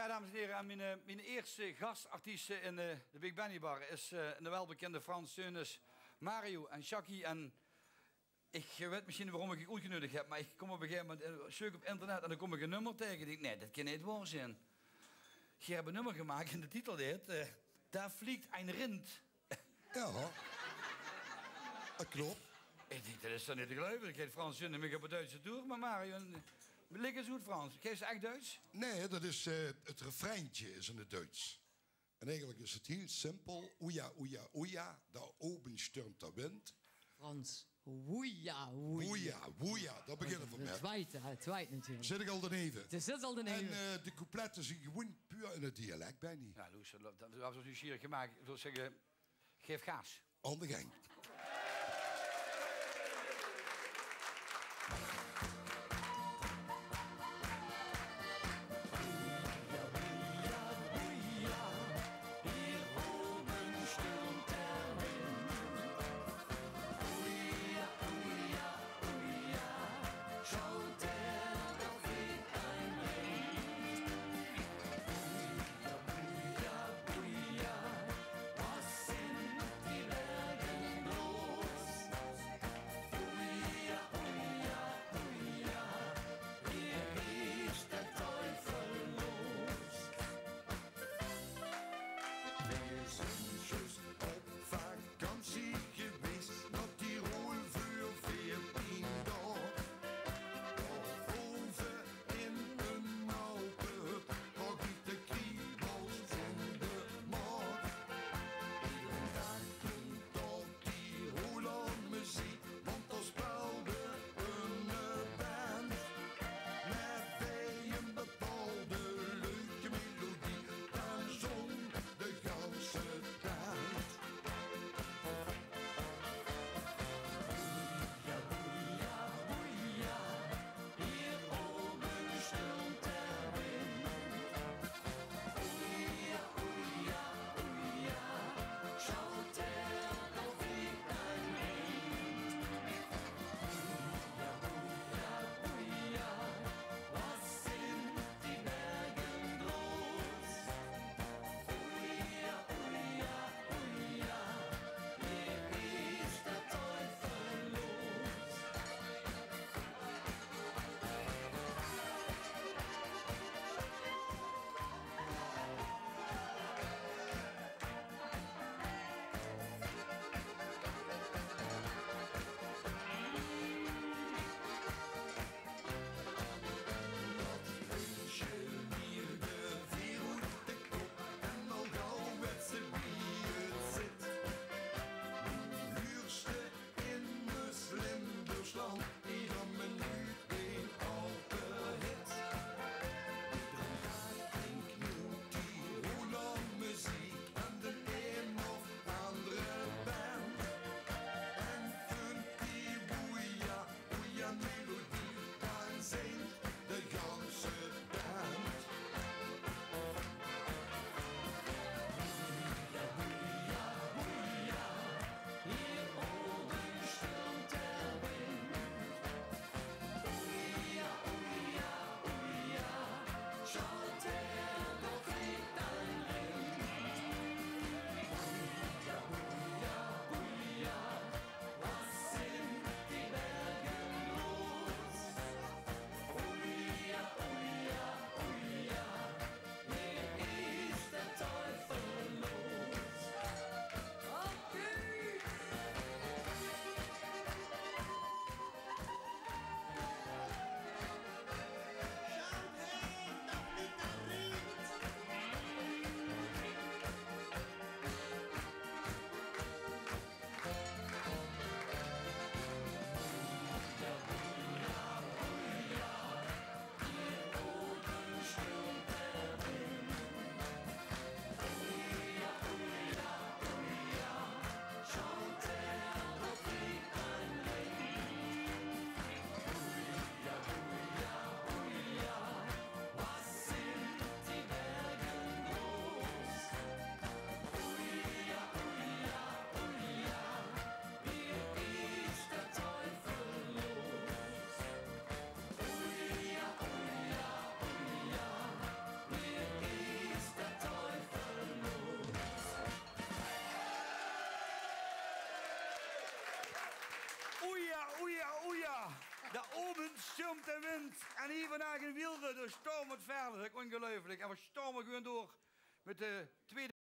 Ja, dames en heren, en mijn eerste gastartiest in de Big Benny Bar is de welbekende Frans Teunis, Mario en Shaki. En ik weet misschien waarom ik je uitgenodigd heb, maar ik kom op een gegeven moment zoek op internet en dan kom ik een nummer tegen. Ik denk, nee, dat kan niet waar zijn. Je hebt een nummer gemaakt en de titel deed, Daar vliegt een rind. Ja, dat klopt. Ik denk, dat is dan niet te geloven. Ik heet Frans Teunis, ik heb een Duitse tour met Mario. Lig eens goed Frans. Geef ze echt Duits? Nee, dat is het refreintje is in het Duits. En eigenlijk is het heel simpel. Oeja, oeja, oeja, daar oben stürmt de wind. Frans. Oeja, oeja. Oeja, oeja, daar beginnen we mee. Het tweede natuurlijk. Zit ik al daneben. Het zit al daneben. En de coupletten zijn gewoon puur in het dialect, bij niet. Ja, Loes, dat was ons nieuwsgierig gemaakt. Ik wil zeggen, geef gas. Aan de gang. oeja. Daar oben stürmt de wind. En hier vandaag een wilde, dus stormt verder. Dat is ongelooflijk. En we stormen gewoon door met de tweede